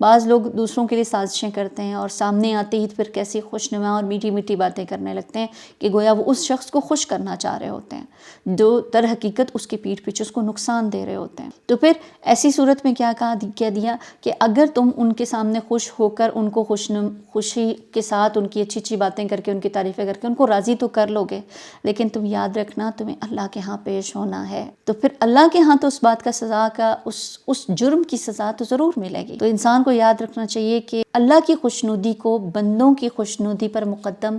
بعض لوگ دوسروں کے لیے سازشیں کرتے ہیں اور سامنے آتے ہی پھر کیسی خوشنما اور میٹھی میٹھی باتیں کرنے لگتے ہیں کہ گویا وہ اس شخص کو خوش کرنا چاہ رہے ہوتے ہیں، جو در حقیقت اس کی پیٹھ پیچھے اس کو نقصان دے رہے ہوتے ہیں۔ تو پھر ایسی صورت میں کیا کہہ دیا کہ اگر تم ان کے سامنے خوش ہو کر ان کو خوشی کے ساتھ ان کی اچھی اچھی باتیں کر کے ان کی تعریفیں کر کے ان کو راضی تو کر لو گے، لیکن تم یاد رکھنا تمہیں اللہ کے ہاں پیش ہونا ہے، تو پھر اللہ کے ہاں تو اس بات کا سزا کا اس جرم کی سزا تو ضرور ملے گی۔ تو انسان کو یاد رکھنا چاہیے کہ اللہ کی خوشنودی کو بندوں کی خوشنودی پر مقدم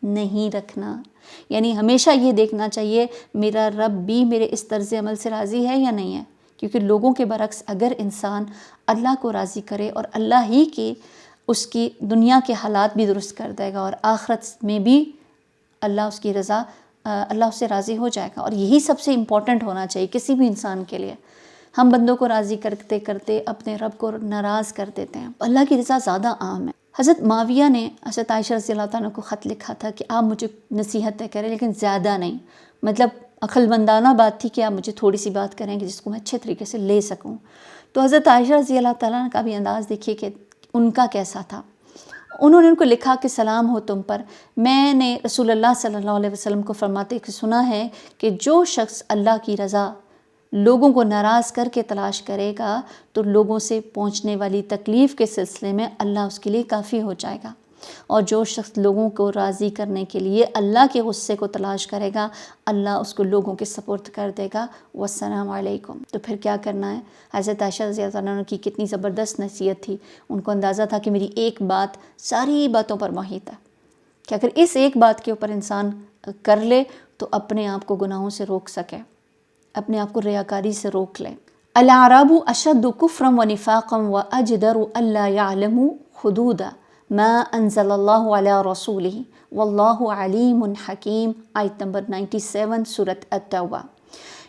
نہیں رکھنا، یعنی ہمیشہ یہ دیکھنا چاہیے میرا رب بھی میرے اس طرز عمل سے راضی ہے یا نہیں ہے، کیونکہ لوگوں کے برعکس اگر انسان اللہ کو راضی کرے اور اللہ ہی کی اس کی دنیا کے حالات بھی درست کر دے گا اور آخرت میں بھی اللہ اس کی رضا اللہ اس سے راضی ہو جائے گا، اور یہی سب سے امپورٹنٹ ہونا چاہیے کسی بھی انسان کے لیے۔ ہم بندوں کو راضی کرتے کرتے اپنے رب کو ناراض کر دیتے ہیں، اللہ کی رضا زیادہ عام ہے۔ حضرت معاویہ نے حضرت عائشہ رضی اللہ تعالیٰ کو خط لکھا تھا کہ آپ مجھے نصیحتیں کریں لیکن زیادہ نہیں، مطلب عقل مندانہ بات تھی کہ آپ مجھے تھوڑی سی بات کریں کہ جس کو میں اچھے طریقے سے لے سکوں۔ تو حضرت عائشہ رضی اللہ تعالیٰ کا بھی انداز دیکھیے کہ ان کا کیسا تھا۔ انہوں نے ان کو لکھا کہ سلام ہو تم پر، میں نے رسول اللہ صلی اللہ علیہ وسلم کو فرماتے کہ سنا ہے کہ جو شخص اللہ کی رضا لوگوں کو ناراض کر کے تلاش کرے گا تو لوگوں سے پہنچنے والی تکلیف کے سلسلے میں اللہ اس کے لیے کافی ہو جائے گا، اور جو شخص لوگوں کو راضی کرنے کے لیے اللہ کے غصے کو تلاش کرے گا اللہ اس کو لوگوں کے سپرد کر دے گا۔ والسلام علیکم۔ تو پھر کیا کرنا ہے؟ حضرت عائشہ رضی اللہ عنہ کی کتنی زبردست نصیحت تھی، ان کو اندازہ تھا کہ میری ایک بات ساری باتوں پر محیط ہے، کہ اگر اس ایک بات کے اوپر انسان کر لے تو اپنے آپ کو گناہوں سے روک سکے، اپنے آپ کو ریاکاری سے روک لے۔ الاعراب اشد کفرا ونفاقا واجدر الا يعلموا حدود ما انزل اللہ علی رسولہ واللہ علیم حکیم، آیت نمبر 97 سورۃ التوبہ۔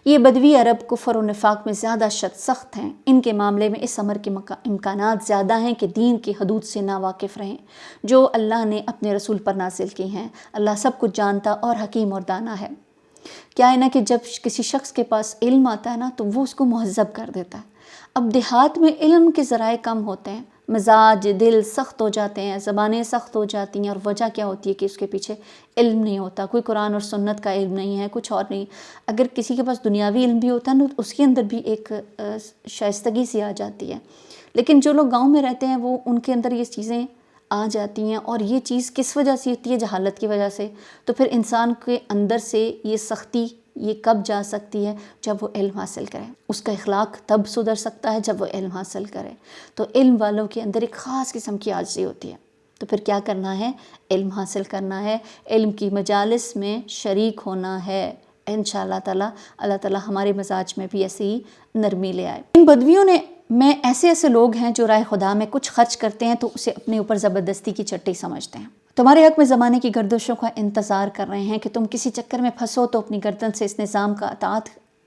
یہ بدوی عرب کفر و نفاق میں زیادہ سخت ہیں، ان کے معاملے میں اس امر کے امکانات زیادہ ہیں کہ دین کی حدود سے نا واقف رہیں جو اللہ نے اپنے رسول پر نازل کی ہیں۔ اللہ سب کچھ جانتا اور حکیم اور دانا ہے۔ کیا ہے نا کہ جب کسی شخص کے پاس علم آتا ہے نا تو وہ اس کو مہذب کر دیتا ہے۔ اب دیہات میں علم کے ذرائع کم ہوتے ہیں، مزاج دل سخت ہو جاتے ہیں، زبانیں سخت ہو جاتی ہیں، اور وجہ کیا ہوتی ہے کہ اس کے پیچھے علم نہیں ہوتا، کوئی قرآن اور سنت کا علم نہیں ہے، کچھ اور نہیں۔ اگر کسی کے پاس دنیاوی علم بھی ہوتا ہے نا تو اس کے اندر بھی ایک شائستگی سی آ جاتی ہے، لیکن جو لوگ گاؤں میں رہتے ہیں وہ ان کے اندر یہ چیزیں آ جاتی ہیں، اور یہ چیز کس وجہ سے ہوتی ہے؟ جہالت کی وجہ سے۔ تو پھر انسان کے اندر سے یہ سختی یہ کب جا سکتی ہے؟ جب وہ علم حاصل کرے۔ اس کا اخلاق تب سدھر سکتا ہے جب وہ علم حاصل کرے۔ تو علم والوں کے اندر ایک خاص قسم کی عاجزی ہوتی ہے۔ تو پھر کیا کرنا ہے؟ علم حاصل کرنا ہے، علم کی مجالس میں شریک ہونا ہے۔ انشاءاللہ تعالیٰ اللہ تعالیٰ ہمارے مزاج میں بھی ایسی ہی نرمی لے آئے۔ ان بدویوں میں ایسے لوگ ہیں جو رائے خدا میں کچھ خرچ کرتے ہیں تو اسے اپنے اوپر زبردستی کی چٹی سمجھتے ہیں۔ تمہارے حق میں زمانے کی گردشوں کا انتظار کر رہے ہیں کہ تم کسی چکر میں پھنسو تو اپنی گردن سے اس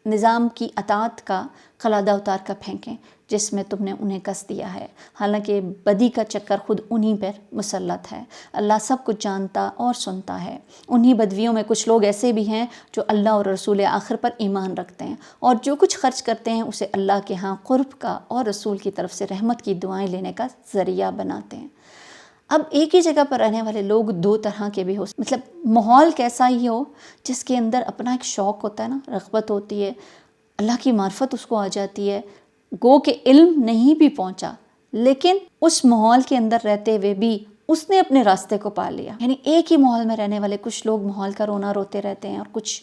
نظام کی اطاعت کا قلادہ اتار کر پھینکیں جس میں تم نے انہیں کس دیا ہے، حالانکہ بدی کا چکر خود انہی پر مسلط ہے۔ اللہ سب کچھ جانتا اور سنتا ہے۔ انہی بدویوں میں کچھ لوگ ایسے بھی ہیں جو اللہ اور رسول آخر پر ایمان رکھتے ہیں اور جو کچھ خرچ کرتے ہیں اسے اللہ کے ہاں قرب کا اور رسول کی طرف سے رحمت کی دعائیں لینے کا ذریعہ بناتے ہیں۔ اب ایک ہی جگہ پر رہنے والے لوگ دو طرح کے بھی ہو، مطلب ماحول کیسا ہی ہو جس کے اندر اپنا ایک شوق ہوتا ہے نا، رغبت ہوتی ہے، اللہ کی معرفت اس کو آ جاتی ہے، گو کہ علم نہیں بھی پہنچا لیکن اس ماحول کے اندر رہتے ہوئے بھی اس نے اپنے راستے کو پا لیا۔ یعنی ایک ہی ماحول میں رہنے والے کچھ لوگ ماحول کا رونا روتے رہتے ہیں اور کچھ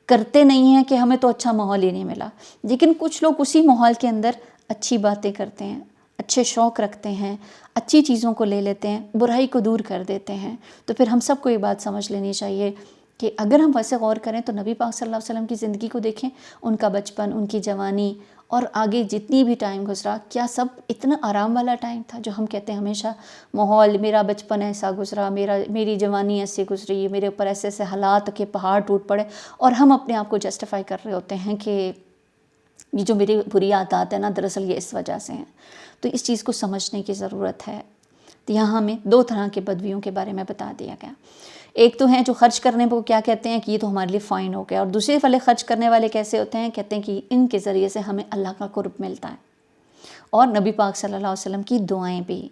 کرتے نہیں ہیں کہ ہمیں تو اچھا ماحول ہی نہیں ملا، لیکن کچھ لوگ اسی ماحول کے اندر اچھی باتیں کرتے ہیں، اچھے شوق رکھتے ہیں، اچھی چیزوں کو لے لیتے ہیں، برائی کو دور کر دیتے ہیں۔ تو پھر ہم سب کو یہ بات سمجھ لینی چاہیے کہ اگر ہم ویسے غور کریں تو نبی پاک صلی اللہ علیہ وسلم کی زندگی کو دیکھیں، ان کا بچپن، ان کی جوانی اور آگے جتنی بھی ٹائم گزرا، کیا سب اتنا آرام والا ٹائم تھا جو ہم کہتے ہیں ہمیشہ ماحول، میرا بچپن ایسا گزرا، میری جوانی ایسے گزری، میرے اوپر ایسے ایسے حالات کہ پہاڑ ٹوٹ پڑے، اور ہم اپنے آپ کو جسٹیفائی کر رہے ہوتے ہیں کہ یہ جو میری بری عادات ہیں نا دراصل یہ اس وجہ سے ہیں۔ تو اس چیز کو سمجھنے کی ضرورت ہے۔ تو یہاں ہمیں دو طرح کے بدویوں کے بارے میں بتا دیا گیا۔ ایک تو ہیں جو خرچ کرنے کو کیا کہتے ہیں کہ یہ تو ہمارے لیے فائن ہو گیا، اور دوسرے والے خرچ کرنے والے کیسے ہوتے ہیں؟ کہتے ہیں کہ ان کے ذریعے سے ہمیں اللہ کا قرب ملتا ہے، اور نبی پاک صلی اللہ علیہ وسلم کی دعائیں بھی.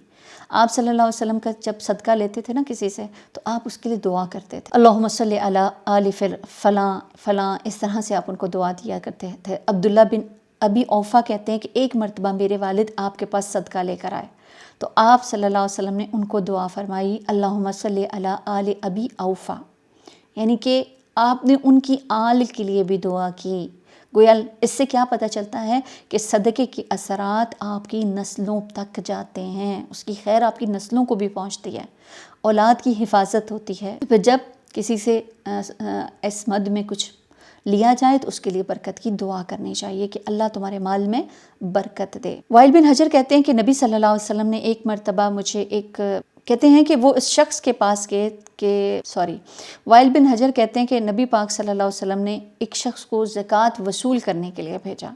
آپ صلی اللہ علیہ وسلم کا جب صدقہ لیتے تھے نا کسی سے تو آپ اس کے لیے دعا کرتے تھے, اللہم صلی علی آل فلاں فلاں, اس طرح سے آپ ان کو دعا دیا کرتے تھے. عبداللہ بن ابی اوفا کہتے ہیں کہ ایک مرتبہ میرے والد آپ کے پاس صدقہ لے کر آئے تو آپ صلی اللہ علیہ وسلم نے ان کو دعا فرمائی, اللہم صلی علی آل ابی اوفا, یعنی کہ آپ نے ان کی آل کے لیے بھی دعا کی. گویا اس سے کیا پتہ چلتا ہے کہ صدقے کے اثرات آپ کی نسلوں تک جاتے ہیں, اس کی خیر آپ کی نسلوں کو بھی پہنچتی ہے, اولاد کی حفاظت ہوتی ہے. پھر جب کسی سے اس مد میں کچھ لیا جائے تو اس کے لیے برکت کی دعا کرنی چاہیے کہ اللہ تمہارے مال میں برکت دے. وائل بن حجر کہتے ہیں کہ نبی صلی اللہ علیہ وسلم نے ایک مرتبہ مجھے کہتے ہیں کہ وہ اس شخص کے پاس وائل بن حجر کہتے ہیں کہ نبی پاک صلی اللہ علیہ وسلم نے ایک شخص کو زکوٰۃ وصول کرنے کے لیے بھیجا,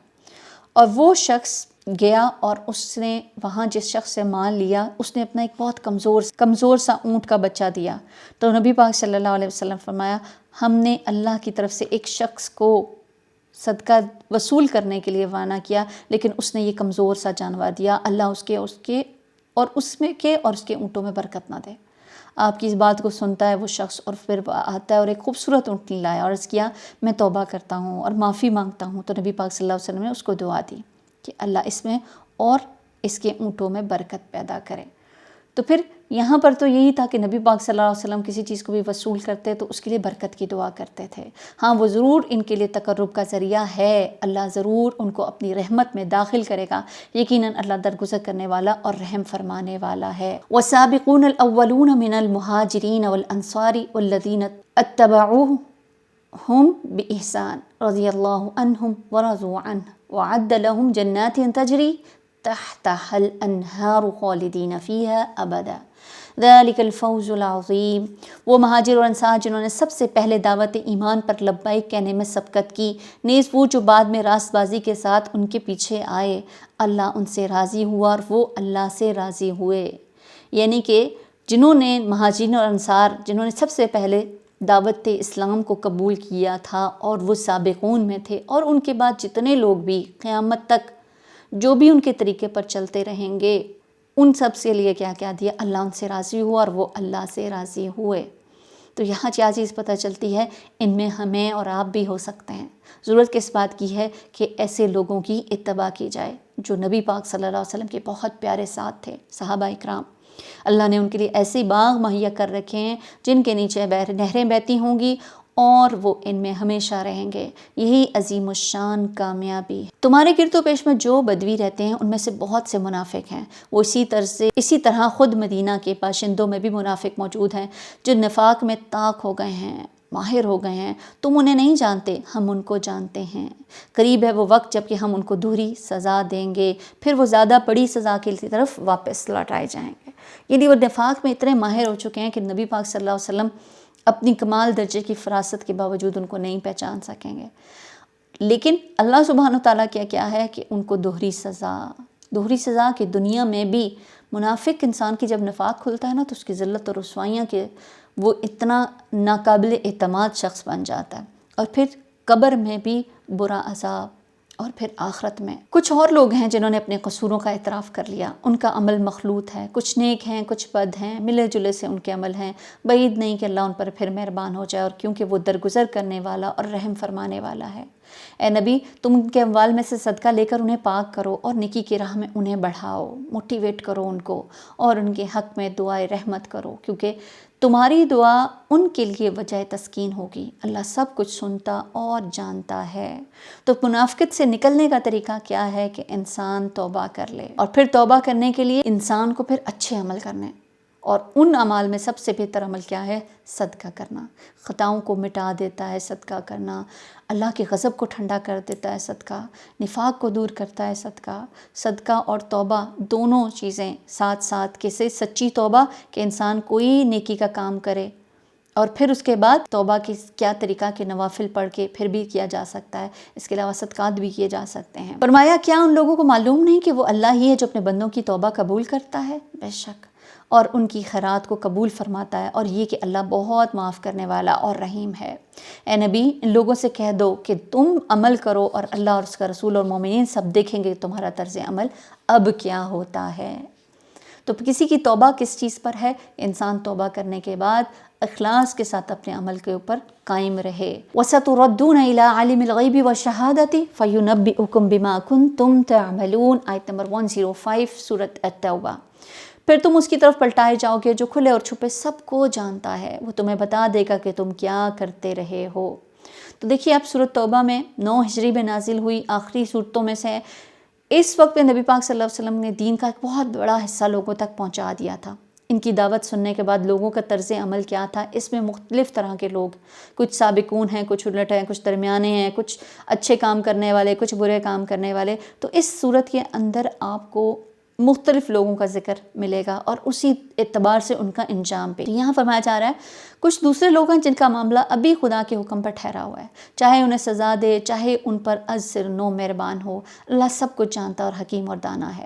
اور وہ شخص گیا اور اس نے وہاں جس شخص سے مال لیا اس نے اپنا ایک بہت کمزور سا اونٹ کا بچہ دیا. تو نبی پاک صلی اللہ علیہ وسلم فرمایا, ہم نے اللہ کی طرف سے ایک شخص کو صدقہ وصول کرنے کے لیے روانہ کیا, لیکن اس نے یہ کمزور سا جانور دیا, اللہ اس کے اونٹوں میں برکت نہ دے. آپ کی اس بات کو سنتا ہے وہ شخص اور پھر آتا ہے اور ایک خوبصورت اونٹنی لایا اور عرض کیا میں توبہ کرتا ہوں اور معافی مانگتا ہوں. تو نبی پاک صلی اللہ علیہ وسلم نے اس کو دعا دی کہ اللہ اس میں اور اس کے اونٹوں میں برکت پیدا کرے. تو پھر یہاں پر تو یہی تھا کہ نبی پاک صلی اللہ علیہ وسلم کسی چیز کو بھی وصول کرتے تو اس کے لیے برکت کی دعا کرتے تھے. ہاں وہ ضرور ان کے لیے تقرب کا ذریعہ ہے, اللہ ضرور ان کو اپنی رحمت میں داخل کرے گا, یقیناً اللہ درگزر کرنے والا اور رحم فرمانے والا ہے. والسابقون الاولون من المہاجرین والانصار والذین اتبعوهم بإحسان رضی اللہ عنہم ورضوا عنہ وعد لهم جنات تجری تحتها الانہار خالدین فیہا ابدا ذالک الفوز العظیم. وہ مہاجر اور انصار جنہوں نے سب سے پہلے دعوت ایمان پر لبیک کہنے میں سبقت کی, نیز وہ جو بعد میں راست بازی کے ساتھ ان کے پیچھے آئے, اللہ ان سے راضی ہوا اور وہ اللہ سے راضی ہوئے. یعنی کہ جنہوں نے مہاجرین اور انصار جنہوں نے سب سے پہلے دعوت اسلام کو قبول کیا تھا اور وہ سابقون میں تھے, اور ان کے بعد جتنے لوگ بھی قیامت تک جو بھی ان کے طریقے پر چلتے رہیں گے, ان سب سے لیے کیا کیا دیا, اللہ ان سے راضی ہوا اور وہ اللہ سے راضی ہوئے. تو یہاں کیا چیز پتہ چلتی ہے, ان میں ہمیں اور آپ بھی ہو سکتے ہیں. ضرورت کس بات کی ہے کہ ایسے لوگوں کی اتباع کی جائے جو نبی پاک صلی اللہ علیہ وسلم کے بہت پیارے ساتھ تھے, صحابہ اکرام. اللہ نے ان کے لیے ایسے باغ مہیا کر رکھے ہیں جن کے نیچے نہریں بہتی ہوں گی اور وہ ان میں ہمیشہ رہیں گے. یہی عظیم الشان کامیابی ہے. تمہارے گرد و پیش میں جو بدوی رہتے ہیں ان میں سے بہت سے منافق ہیں, وہ اسی طرح خود مدینہ کے باشندوں میں بھی منافق موجود ہیں جو نفاق میں طاق ہو گئے ہیں, ماہر ہو گئے ہیں. تم انہیں نہیں جانتے, ہم ان کو جانتے ہیں. قریب ہے وہ وقت جب کہ ہم ان کو دوہری سزا دیں گے, پھر وہ زیادہ بڑی سزا کی طرف واپس لوٹائے جائیں گے. یعنی وہ نفاق میں اتنے ماہر ہو چکے ہیں کہ نبی پاک صلی اللہ علیہ وسلم اپنی کمال درجے کی فراست کے باوجود ان کو نہیں پہچان سکیں گے. لیکن اللہ سبحانہ وتعالیٰ کیا ہے کہ ان کو دوہری سزا کہ دنیا میں بھی منافق انسان کی جب نفاق کھلتا ہے نا تو اس کی ذلت اور رسوائیاں کہ وہ اتنا ناقابل اعتماد شخص بن جاتا ہے, اور پھر قبر میں بھی برا عذاب, اور پھر آخرت میں. کچھ اور لوگ ہیں جنہوں نے اپنے قصوروں کا اعتراف کر لیا, ان کا عمل مخلوط ہے, کچھ نیک ہیں کچھ بد ہیں, ملے جلے سے ان کے عمل ہیں. بعید نہیں کہ اللہ ان پر پھر مہربان ہو جائے, اور کیونکہ وہ درگزر کرنے والا اور رحم فرمانے والا ہے. اے نبی تم ان کے اموال میں سے صدقہ لے کر انہیں پاک کرو اور نیکی کی راہ میں انہیں بڑھاؤ, موٹیویٹ کرو ان کو, اور ان کے حق میں دعائے رحمت کرو, کیونکہ تمہاری دعا ان کے لیے وجہ تسکین ہوگی. اللہ سب کچھ سنتا اور جانتا ہے. تو منافقت سے نکلنے کا طریقہ کیا ہے کہ انسان توبہ کر لے, اور پھر توبہ کرنے کے لیے انسان کو پھر اچھے عمل کرنے, اور ان اعمال میں سب سے بہتر عمل کیا ہے, صدقہ کرنا. خطاؤں کو مٹا دیتا ہے صدقہ کرنا, اللہ کے غضب کو ٹھنڈا کر دیتا ہے صدقہ, نفاق کو دور کرتا ہے صدقہ اور توبہ دونوں چیزیں ساتھ ساتھ. کیسے سچی توبہ کہ انسان کوئی نیکی کا کام کرے اور پھر اس کے بعد توبہ کی کیا طریقہ کہ نوافل پڑھ کے پھر بھی کیا جا سکتا ہے, اس کے علاوہ صدقات بھی کیے جا سکتے ہیں. فرمایا کیا ان لوگوں کو معلوم نہیں کہ وہ اللہ ہی ہے جو اپنے بندوں کی توبہ قبول کرتا ہے؟ بے شک اور ان کی خیرات کو قبول فرماتا ہے، اور یہ کہ اللہ بہت معاف کرنے والا اور رحیم ہے۔ اے نبی، ان لوگوں سے کہہ دو کہ تم عمل کرو اور اللہ اور اس کا رسول اور مومنین سب دیکھیں گے تمہارا طرز عمل اب کیا ہوتا ہے۔ تو کسی کی توبہ کس چیز پر ہے؟ انسان توبہ کرنے کے بعد اخلاص کے ساتھ اپنے عمل کے اوپر قائم رہے۔ وَسَتُرَدُّونَ إِلَىٰ عَالِمِ الْغَيْبِ وَالشَّهَادَةِ فَيُنَبِّئُكُم بِمَا كُنتُمْ تَعْمَلُونَ، آیت نمبر 105 سورۃ التوبہ۔ پھر تم اس کی طرف پلٹائے جاؤ گے جو کھلے اور چھپے سب کو جانتا ہے، وہ تمہیں بتا دے گا کہ تم کیا کرتے رہے ہو۔ تو دیکھیے اب سورۃ توبہ میں 9 ہجری میں نازل ہوئی آخری صورتوں میں سے اس وقت نبی پاک صلی اللہ علیہ وسلم نے دین کا ایک بہت بڑا حصہ لوگوں تک پہنچا دیا تھا۔ ان کی دعوت سننے کے بعد لوگوں کا طرز عمل کیا تھا، اس میں مختلف طرح کے لوگ، کچھ سابقون ہیں، کچھ الٹ ہیں، کچھ درمیانے ہیں، کچھ اچھے کام کرنے والے، کچھ برے کام کرنے والے۔ تو اس صورت کے اندر آپ کو مختلف لوگوں کا ذکر ملے گا اور اسی اعتبار سے ان کا انجام پہ یہاں فرمایا جا رہا ہے۔ کچھ دوسرے لوگ ہیں جن کا معاملہ ابھی خدا کے حکم پر ٹھہرا ہوا ہے، چاہے انہیں سزا دے، چاہے ان پر عزر نو مہربان ہو، اللہ سب کچھ جانتا اور حکیم اور دانا ہے۔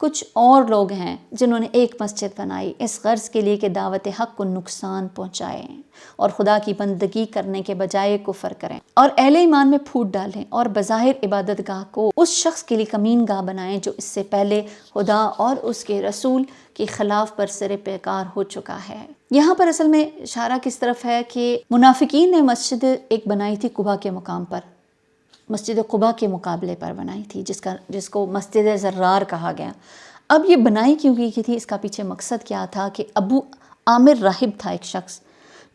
کچھ اور لوگ ہیں جنہوں نے ایک مسجد بنائی اس غرض کے لیے کہ دعوت حق کو نقصان پہنچائیں اور خدا کی بندگی کرنے کے بجائے کفر کریں اور اہل ایمان میں پھوٹ ڈالیں اور بظاہر عبادت گاہ کو اس شخص کے لیے کمین گاہ بنائیں جو اس سے پہلے خدا اور اس کے رسول کے خلاف برسر پیکار ہو چکا ہے۔ یہاں پر اصل میں اشارہ کس طرف ہے کہ منافقین نے مسجد ایک بنائی تھی قباء کے مقام پر، مسجد قباء کے مقابلے پر بنائی تھی جس کو مسجد زرار کہا گیا۔ اب یہ بنائی کیوں کی تھی، اس کا پیچھے مقصد کیا تھا کہ ابو عامر راہب تھا ایک شخص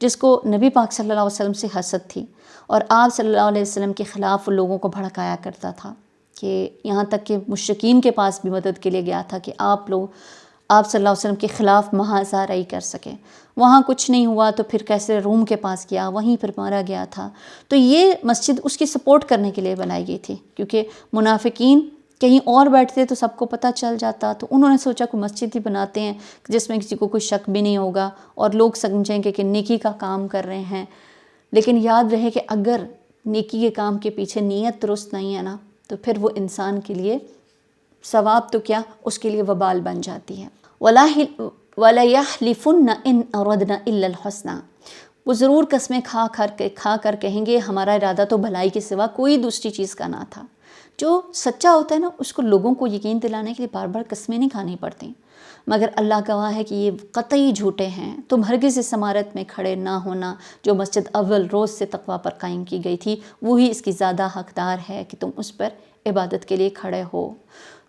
جس کو نبی پاک صلی اللہ علیہ وسلم سے حسد تھی اور آپ صلی اللہ علیہ وسلم کے خلاف لوگوں کو بھڑکایا کرتا تھا، کہ یہاں تک کہ مشرکین کے پاس بھی مدد کے لیے گیا تھا کہ آپ صلی اللہ علیہ وسلم کے خلاف محاذ آرائی کر سکیں۔ وہاں کچھ نہیں ہوا تو پھر کیسے روم کے پاس گیا، وہیں پر مارا گیا تھا۔ تو یہ مسجد اس کی سپورٹ کرنے کے لیے بنائی گئی تھی، کیونکہ منافقین کہیں اور بیٹھتے تو سب کو پتہ چل جاتا، تو انہوں نے سوچا کہ مسجد ہی بناتے ہیں جس میں کسی کو کوئی شک بھی نہیں ہوگا اور لوگ سمجھیں گے کہ نیکی کا کام کر رہے ہیں۔ لیکن یاد رہے کہ اگر نیکی کے کام کے پیچھے نیت درست نہیں ہے نا، تو پھر وہ انسان کے لیے ثواب تو کیا، اس کے لیے وبال بن جاتی ہے۔ وَلَيَحْلِفُنَّ إِنْ أَرَدْنَا إِلَّا الْحُسْنَى، وہ ضرور قسمیں کھا کر کہیں گے ہمارا ارادہ تو بھلائی کے سوا کوئی دوسری چیز کا نہ تھا۔ جو سچا ہوتا ہے نا، اس کو لوگوں کو یقین دلانے کے لیے بار بار قسمیں نہیں کھانی پڑتی، مگر اللہ گواہ ہے کہ یہ قطعی جھوٹے ہیں۔ تم ہرگز اس عمارت میں کھڑے نہ ہونا جو مسجد اول روز سے تقویٰ پر قائم کی گئی تھی، وہی اس کی زیادہ حقدار ہے کہ تم اس پر عبادت کے لیے کھڑے ہو۔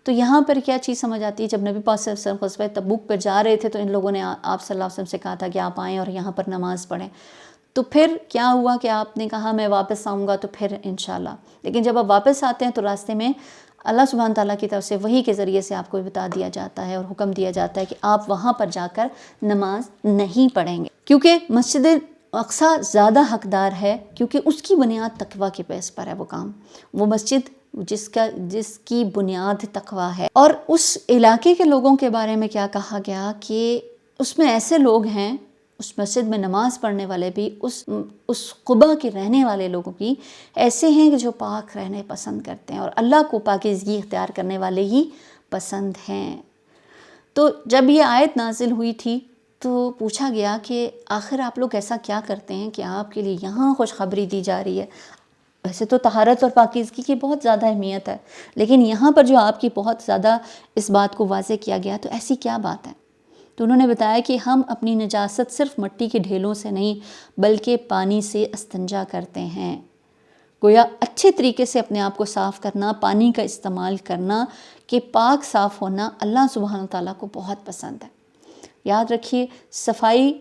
تو یہاں پر کیا چیز سمجھ آتی ہے، جب نبی پاک صلی اللہ علیہ وسلم غزوہ تبوک پر جا رہے تھے تو ان لوگوں نے آپ صلی اللہ علیہ وسلم سے کہا تھا کہ آپ آئیں اور یہاں پر نماز پڑھیں۔ تو پھر کیا ہوا کہ آپ نے کہا میں واپس آؤں گا تو پھر انشاءاللہ، لیکن جب آپ واپس آتے ہیں تو راستے میں اللہ سبحانہ تعالیٰ کی طرف سے وحی کے ذریعے سے آپ کو بتا دیا جاتا ہے اور حکم دیا جاتا ہے کہ آپ وہاں پر جا کر نماز نہیں پڑھیں گے، کیونکہ مسجد اقصیٰ زیادہ حقدار ہے، کیونکہ اس کی بنیاد تقویٰ کے بیس پر ہے۔ وہ کام، وہ مسجد جس کی بنیاد تقویٰ ہے۔ اور اس علاقے کے لوگوں کے بارے میں کیا کہا گیا کہ اس میں ایسے لوگ ہیں، اس مسجد میں نماز پڑھنے والے بھی، اس قباء کے رہنے والے لوگوں کی ایسے ہیں کہ جو پاک رہنے پسند کرتے ہیں اور اللہ کو پاکیزگی اختیار کرنے والے ہی پسند ہیں۔ تو جب یہ آیت نازل ہوئی تھی تو پوچھا گیا کہ آخر آپ لوگ ایسا کیا کرتے ہیں کہ آپ کے لیے یہاں خوشخبری دی جا رہی ہے؟ ویسے تو طہارت اور پاکیزگی کی بہت زیادہ اہمیت ہے، لیکن یہاں پر جو آپ کی بہت زیادہ اس بات کو واضح کیا گیا، تو ایسی کیا بات ہے؟ تو انہوں نے بتایا کہ ہم اپنی نجاست صرف مٹی کے ڈھیلوں سے نہیں بلکہ پانی سے استنجا کرتے ہیں۔ گویا اچھے طریقے سے اپنے آپ کو صاف کرنا، پانی کا استعمال کرنا، کہ پاک صاف ہونا اللہ سبحانہ تعالیٰ کو بہت پسند ہے۔ یاد رکھیے، صفائی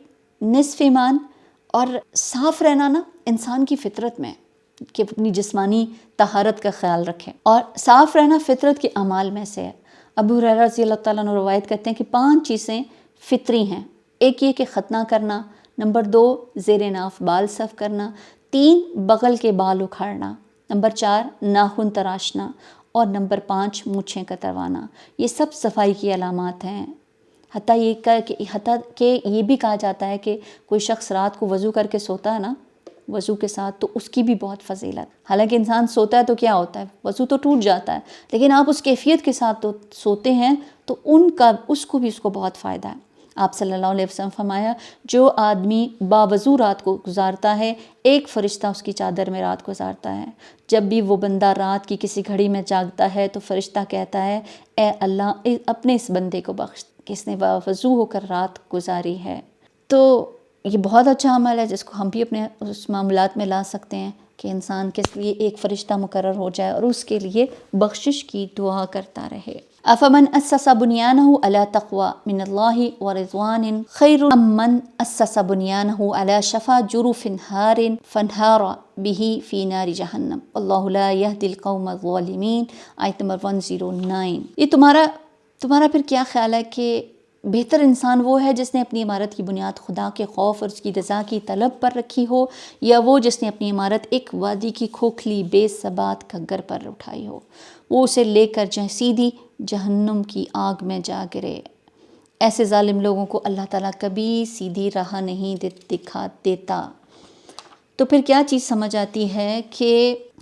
نصف ایمان، اور صاف رہنا نا انسان کی فطرت میں کہ اپنی جسمانی طہارت کا خیال رکھیں، اور صاف رہنا فطرت کے اعمال میں سے ہے۔ ابو ہریرہ رضی اللہ تعالیٰ عنہ روایت کرتے ہیں کہ 5 چیزیں فطری ہیں۔ ایک یہ کہ ختنہ کرنا، نمبر 2 زیر ناف بال صف کرنا، 3 بغل کے بال اکھاڑنا، نمبر 4 ناخن تراشنا، اور نمبر 5 مونچھیں کتروانا۔ یہ سب صفائی کی علامات ہیں۔ حتیٰ کہ یہ بھی کہا جاتا ہے کہ کوئی شخص رات کو وضو کر کے سوتا ہے نا، وضو کے ساتھ، تو اس کی بھی بہت فضیلت۔ حالانکہ انسان سوتا ہے تو کیا ہوتا ہے، وضو تو ٹوٹ جاتا ہے، لیکن آپ اس کیفیت کے ساتھ تو سوتے ہیں تو اس کو بھی بہت فائدہ ہے۔ آپ صلی اللہ علیہ وسلم فرمایا جو آدمی باوضو رات کو گزارتا ہے ایک فرشتہ اس کی چادر میں رات گزارتا ہے. جب بھی وہ بندہ رات کی کسی گھڑی میں جاگتا ہے تو فرشتہ کہتا ہے اے اللہ اپنے اس بندے کو بخش کس نے باوضو ہو کر رات گزاری ہے. تو یہ بہت اچھا عمل ہے جس کو ہم بھی اپنے اس معاملات میں لا سکتے ہیں کہ انسان کے لیے ایک فرشتہ مقرر ہو جائے اور اس کے لیے بخشش کی دعا کرتا رہے. افمن اسس بنیانہ علی تقوی من اللہ ورضوان خیر ام من اسس بنیانہ علی شفا جرف ہار فانہار بہ فی نار جہنم واللہ لا یہدی القوم الظالمین. آیت نمبر 109. یہ تمہارا پھر کیا خیال ہے کہ بہتر انسان وہ ہے جس نے اپنی عمارت کی بنیاد خدا کے خوف اور اس کی رضا کی طلب پر رکھی ہو، یا وہ جس نے اپنی عمارت ایک وادی کی کھوکھلی بے ثبات کھگگر پر اٹھائی ہو، وہ اسے لے کر سیدھی جہنم کی آگ میں جا گرے. ایسے ظالم لوگوں کو اللہ تعالیٰ کبھی سیدھی راہ نہیں دکھا دیتا. تو پھر کیا چیز سمجھ آتی ہے کہ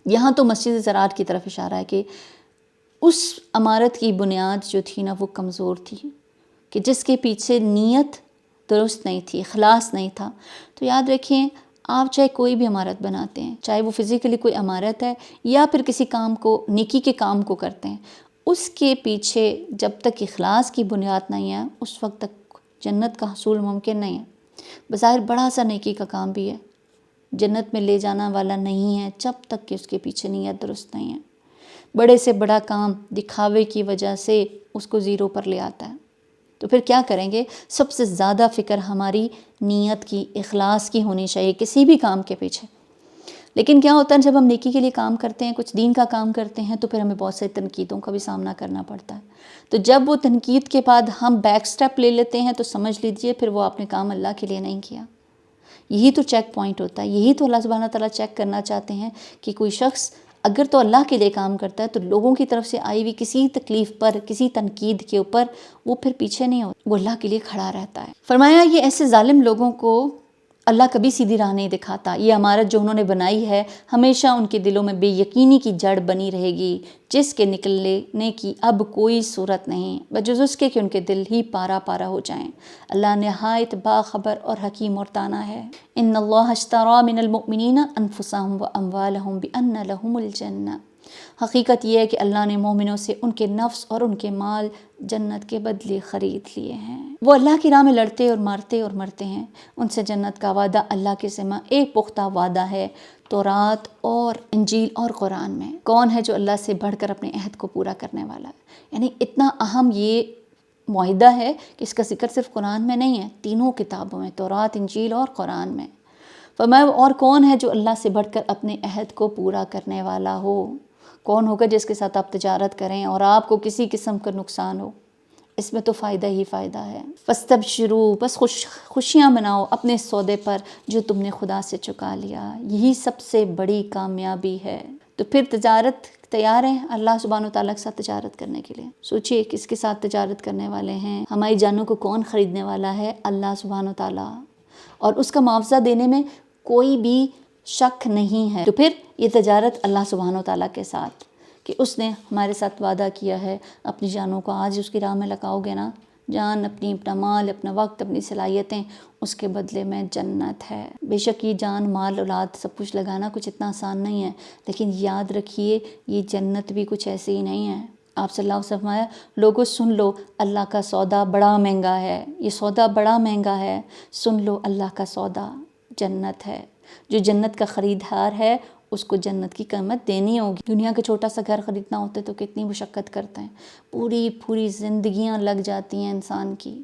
یہاں تو مسجد زراعت کی طرف اشارہ ہے کہ اس عمارت کی بنیاد جو تھی نا وہ کمزور تھی، کہ جس کے پیچھے نیت درست نہیں تھی، اخلاص نہیں تھا. تو یاد رکھیں آپ چاہے کوئی بھی عمارت بناتے ہیں، چاہے وہ فزیکلی کوئی عمارت ہے یا پھر کسی کام کو نیکی کے کام کو کرتے ہیں، اس کے پیچھے جب تک اخلاص کی بنیاد نہیں ہے اس وقت تک جنت کا حصول ممکن نہیں ہے. بظاہر بڑا سا نیکی کا کام بھی ہے، جنت میں لے جانا والا نہیں ہے جب تک کہ اس کے پیچھے نیت درست نہیں ہے. بڑے سے بڑا کام دکھاوے کی وجہ سے اس کو زیرو پر لے آتا ہے. تو پھر کیا کریں گے؟ سب سے زیادہ فکر ہماری نیت کی، اخلاص کی ہونی چاہیے کسی بھی کام کے پیچھے. لیکن کیا ہوتا ہے جب ہم نیکی کے لیے کام کرتے ہیں، کچھ دین کا کام کرتے ہیں، تو پھر ہمیں بہت سے تنقیدوں کا بھی سامنا کرنا پڑتا ہے. تو جب وہ تنقید کے بعد ہم بیک سٹیپ لے لیتے ہیں تو سمجھ لیجئے پھر وہ آپ نے کام اللہ کے لیے نہیں کیا. یہی تو چیک پوائنٹ ہوتا ہے، یہی تو اللہ سبحانہ تعالیٰ چیک کرنا چاہتے ہیں کہ کوئی شخص اگر تو اللہ کے لیے کام کرتا ہے تو لوگوں کی طرف سے آئی ہوئی کسی تکلیف پر، کسی تنقید کے اوپر وہ پھر پیچھے نہیں ہوتا، وہ اللہ کے لیے کھڑا رہتا ہے. فرمایا یہ ایسے ظالم لوگوں کو اللہ کبھی سیدھی راہ نہیں دکھاتا. یہ عمارت جو انہوں نے بنائی ہے ہمیشہ ان کے دلوں میں بے یقینی کی جڑ بنی رہے گی جس کے نکلنے کی اب کوئی صورت نہیں، بجز اس کے کہ ان کے دل ہی پارا پارا ہو جائیں. اللہ نہایت باخبر اور حکیم اور دانا ہے. ان اللہ اشتری من المؤمنین انفسهم واموالهم بان لهم الجنہ. حقیقت یہ ہے کہ اللہ نے مومنوں سے ان کے نفس اور ان کے مال جنت کے بدلے خرید لیے ہیں. وہ اللہ کی راہ میں لڑتے اور مارتے اور مرتے ہیں. ان سے جنت کا وعدہ اللہ کے ذمہ ایک پختہ وعدہ ہے تورات اور انجیل اور قرآن میں. کون ہے جو اللہ سے بڑھ کر اپنے عہد کو پورا کرنے والا ہے؟ یعنی اتنا اہم یہ معاہدہ ہے کہ اس کا ذکر صرف قرآن میں نہیں ہے، تینوں کتابوں میں، تورات، انجیل اور قرآن میں. فرمایا اور کون ہے جو اللہ سے بڑھ کر اپنے عہد کو پورا کرنے والا ہو؟ کون ہوگا جس کے ساتھ آپ تجارت کریں اور آپ کو کسی قسم کا نقصان ہو؟ اس میں تو فائدہ ہی فائدہ ہے. فاستبشروا، بس خوشیاں مناؤ اپنے سودے پر جو تم نے خدا سے چکا لیا. یہی سب سے بڑی کامیابی ہے. تو پھر تجارت تیار ہیں اللہ سبحانہ وتعالیٰ کے ساتھ تجارت کرنے کے لیے؟ سوچئے کس کے ساتھ تجارت کرنے والے ہیں؟ ہماری جانوں کو کون خریدنے والا ہے؟ اللہ سبحانہ وتعالیٰ. اور اس کا معاوضہ دینے میں کوئی بھی شک نہیں ہے. تو پھر یہ تجارت اللہ سبحانہ وتعالیٰ کے ساتھ کہ اس نے ہمارے ساتھ وعدہ کیا ہے اپنی جانوں کو آج اس کی راہ میں لگاؤ گے نا، جان اپنی، اپنا مال، اپنا وقت، اپنی صلاحیتیں، اس کے بدلے میں جنت ہے. بے شک یہ جان، مال، اولاد سب کچھ لگانا کچھ اتنا آسان نہیں ہے، لیکن یاد رکھیے یہ جنت بھی کچھ ایسے ہی نہیں ہے. آپ صلی اللہ علیہ وسلم فرمایا لوگو سن لو اللہ کا سودا بڑا مہنگا ہے، یہ سودا بڑا مہنگا ہے. سن لو اللہ کا سودا جنت ہے. جو جنت کا خریدار ہے اس کو جنت کی قیمت دینی ہوگی. دنیا کا چھوٹا سا گھر خریدنا ہوتا ہے تو کتنی مشقت کرتے ہیں، پوری زندگیاں لگ جاتی ہیں انسان کی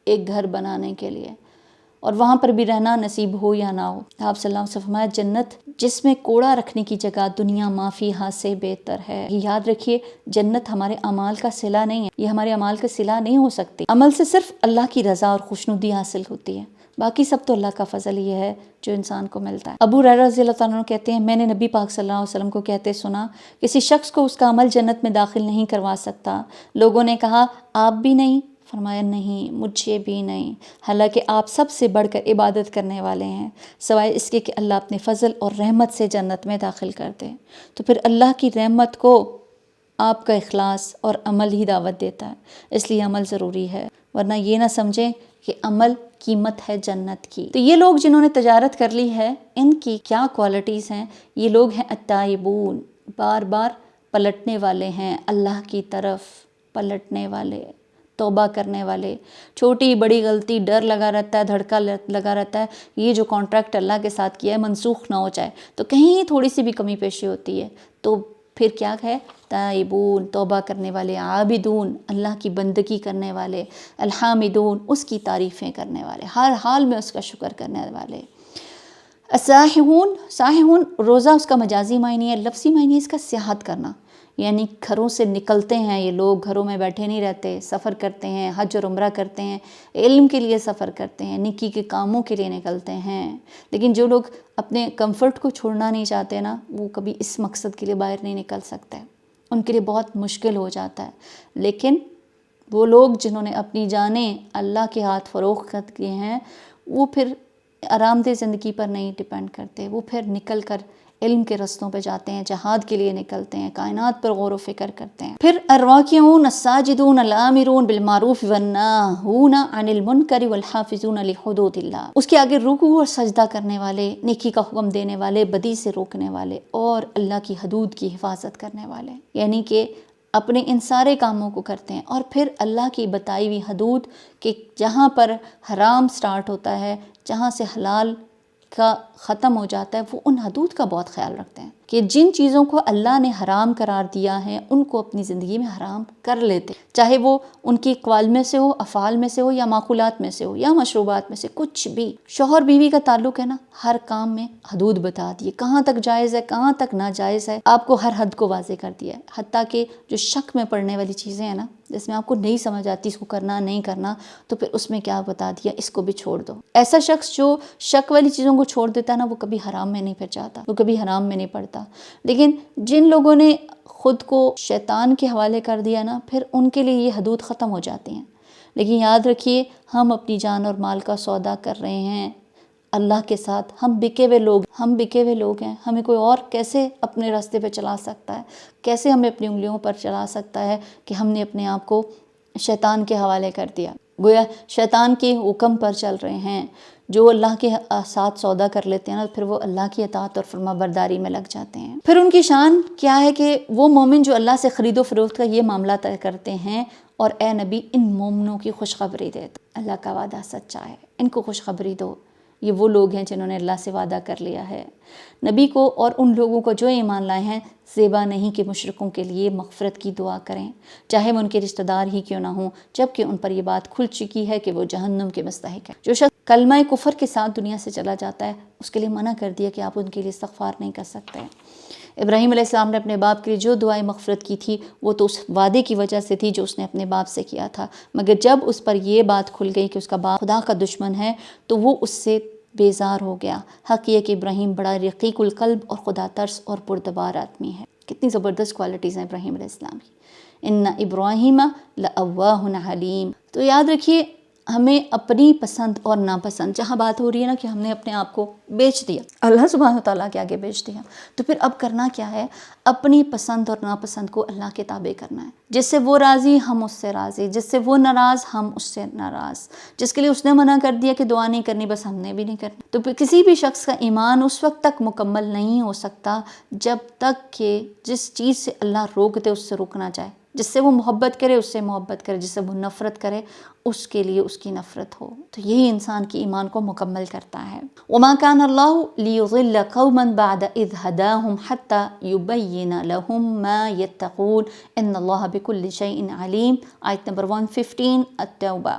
ایک گھر بنانے کے لیے، اور وہاں پر بھی رہنا نصیب ہو یا نہ ہو. آپ صلی اللہ علیہ وسلم فرمایا جنت جس میں کوڑا رکھنے کی جگہ دنیا معافی ہاتھ سے بہتر ہے. یہ یاد رکھیے جنت ہمارے اعمال کا صلہ نہیں ہے، یہ ہمارے اعمال کا صلہ نہیں ہو سکتی. عمل سے صرف اللہ کی رضا اور خوشنودی حاصل ہوتی ہے، باقی سب تو اللہ کا فضل یہ ہے جو انسان کو ملتا ہے. ابو ہریرہ رضی اللہ تعالیٰ عنہ کہتے ہیں میں نے نبی پاک صلی اللہ علیہ وسلم کو کہتے سنا کسی شخص کو اس کا عمل جنت میں داخل نہیں کروا سکتا. لوگوں نے کہا آپ بھی نہیں؟ فرمایا نہیں، مجھے بھی نہیں، حالانکہ آپ سب سے بڑھ کر عبادت کرنے والے ہیں، سوائے اس کے کہ اللہ اپنے فضل اور رحمت سے جنت میں داخل کر دے. تو پھر اللہ کی رحمت کو آپ کا اخلاص اور عمل ہی دعوت دیتا ہے، اس لیے عمل ضروری ہے. ورنہ یہ نہ سمجھیں کہ عمل قیمت ہے جنت کی۔ تو یہ لوگ جنہوں نے تجارت کر لی ہے، ان کی کیا کوالٹیز ہیں؟ یہ لوگ ہیں التائبون، بار بار پلٹنے والے ہیں، اللہ کی طرف پلٹنے والے، توبہ کرنے والے۔ چھوٹی بڑی غلطی، ڈر لگا رہتا ہے، دھڑکا لگا رہتا ہے، یہ جو کانٹریکٹ اللہ کے ساتھ کیا ہے منسوخ نہ ہو جائے، تو کہیں تھوڑی سی بھی کمی پیشی ہوتی ہے تو پھر کیا ہے؟ تائبون، توبہ کرنے والے، عابدون، اللہ کی بندگی کرنے والے، الحامدون، اس کی تعریفیں کرنے والے، ہر حال میں اس کا شکر کرنے والے۔ الساححون، ساححون روزہ اس کا مجازی معنی ہے، لفظی معنی ہے اس کا سیاحت کرنا، یعنی گھروں سے نکلتے ہیں یہ لوگ، گھروں میں بیٹھے نہیں رہتے، سفر کرتے ہیں، حج اور عمرہ کرتے ہیں، علم کے لیے سفر کرتے ہیں، نیکی کے کاموں کے لیے نکلتے ہیں۔ لیکن جو لوگ اپنے کمفرٹ کو چھوڑنا نہیں چاہتے نا، وہ کبھی اس مقصد کے لیے باہر نہیں نکل سکتے، ان کے لیے بہت مشکل ہو جاتا ہے۔ لیکن وہ لوگ جنہوں نے اپنی جانیں اللہ کے ہاتھ فروخت کیے ہیں، وہ پھر آرام دہ زندگی پر نہیں ڈیپینڈ کرتے، وہ پھر نکل کر علم کے رستوں پہ جاتے ہیں، جہاد کے لیے نکلتے ہیں، کائنات پر غور و فکر کرتے ہیں۔ پھر الراکعون، الساجدون، الآمرون بالمعروف والناہون عن المنکر والحافظون لحدود اللہ۔ اس کے آگے رکوع اور سجدہ کرنے والے، نیکی کا حکم دینے والے، بدی سے روکنے والے، اور اللہ کی حدود کی حفاظت کرنے والے، یعنی کہ اپنے ان سارے کاموں کو کرتے ہیں، اور پھر اللہ کی بتائی ہوئی حدود کہ جہاں پر حرام سٹارٹ ہوتا ہے، جہاں سے حلال کا ختم ہو جاتا ہے، وہ ان حدود کا بہت خیال رکھتے ہیں کہ جن چیزوں کو اللہ نے حرام قرار دیا ہے ان کو اپنی زندگی میں حرام کر لیتے، چاہے وہ ان کی اقوال میں سے ہو، افعال میں سے ہو، یا معقولات میں سے ہو، یا مشروبات میں سے، کچھ بھی۔ شوہر بیوی کا تعلق ہے نا، ہر کام میں حدود بتا دیے، کہاں تک جائز ہے، کہاں تک ناجائز ہے، آپ کو ہر حد کو واضح کر دیا ہے۔ حتیٰ کہ جو شک میں پڑنے والی چیزیں ہیں نا، جس میں آپ کو نہیں سمجھ آتی اس کو کرنا نہیں کرنا، تو پھر اس میں کیا بتا دیا، اس کو بھی چھوڑ دو۔ ایسا شخص جو شک والی چیزوں کو چھوڑ دیتا ہے نا، وہ کبھی حرام میں نہیں پھر جاتا، وہ کبھی حرام میں نہیں پڑتا۔ لیکن جن لوگوں نے خود کو شیطان کے حوالے کر دیا نا، پھر ان کے لیے یہ حدود ختم ہو جاتی ہیں۔ لیکن یاد رکھیے، ہم اپنی جان اور مال کا سودا کر رہے ہیں اللہ کے ساتھ، ہم بکے ہوئے لوگ ہیں، ہمیں کوئی اور کیسے اپنے راستے پہ چلا سکتا ہے، کیسے ہمیں اپنی انگلیوں پر چلا سکتا ہے کہ ہم نے اپنے آپ کو شیطان کے حوالے کر دیا، گویا شیطان کے حکم پر چل رہے ہیں۔ جو اللہ کے ساتھ سودا کر لیتے ہیں نا، پھر وہ اللہ کی اطاعت اور فرما برداری میں لگ جاتے ہیں۔ پھر ان کی شان کیا ہے کہ وہ مومن جو اللہ سے خرید و فروخت کا یہ معاملہ طے کرتے ہیں، اور اے نبی ان مومنوں کی خوشخبری دے، اللہ کا وعدہ سچا ہے، ان کو خوشخبری دو۔ یہ وہ لوگ ہیں جنہوں نے اللہ سے وعدہ کر لیا ہے۔ نبی کو اور ان لوگوں کو جو ایمان لائے ہیں زیبا نہیں کہ مشرکوں کے لیے مغفرت کی دعا کریں، چاہے وہ ان کے رشتہ دار ہی کیوں نہ ہوں، جبکہ ان پر یہ بات کھل چکی ہے کہ وہ جہنم کے مستحق ہیں۔ جو شخص کلمہ کفر کے ساتھ دنیا سے چلا جاتا ہے، اس کے لیے منع کر دیا کہ آپ ان کے لیے استغفار نہیں کر سکتے۔ ابراہیم علیہ السلام نے اپنے باپ کے لیے جو دعائیں مغفرت کی تھی، وہ تو اس وعدے کی وجہ سے تھی جو اس نے اپنے باپ سے کیا تھا، مگر جب اس پر یہ بات کھل گئی کہ اس کا باپ خدا کا دشمن ہے، تو وہ اس سے بیزار ہو گیا۔ حق یہ کہ ابراہیم بڑا رقیق القلب اور خدا ترس اور پردبار آدمی ہے۔ کتنی زبردست کوالٹیز ہیں ابراہیم علیہ السلام کی۔ ان ابراہیم لأواہ حلیم۔ تو یاد رکھیے، ہمیں اپنی پسند اور ناپسند، جہاں بات ہو رہی ہے نا کہ ہم نے اپنے آپ کو بیچ دیا، اللہ سبحانہ وتعالیٰ کے آگے بیچ دیا، تو پھر اب کرنا کیا ہے؟ اپنی پسند اور ناپسند کو اللہ کے تابع کرنا ہے۔ جس سے وہ راضی ہم اس سے راضی، جس سے وہ ناراض ہم اس سے ناراض، جس کے لیے اس نے منع کر دیا کہ دعا نہیں کرنی، بس ہم نے بھی نہیں کرنی۔ تو پھر کسی بھی شخص کا ایمان اس وقت تک مکمل نہیں ہو سکتا جب تک کہ جس چیز سے اللہ روک دے اس سے رکنا چاہے، جس سے وہ محبت کرے اس سے محبت کرے، جس سے وہ نفرت کرے اس کے لیے اس کی نفرت ہو۔ تو یہی انسان کی ایمان کو مکمل کرتا ہے۔ وَمَا كَانَ اللَّهُ لِيُضِلَّ قَوْمًا بَعْدَ إِذْ هَدَاهُمْ حَتَّى يُبَيِّنَ لَهُم مَا يَتَّقُونَ إِنَّ اللَّهَ بِكُلِّ شَيْءٍ عَلِيمٌ۔ آیت نمبر 115 التوبہ۔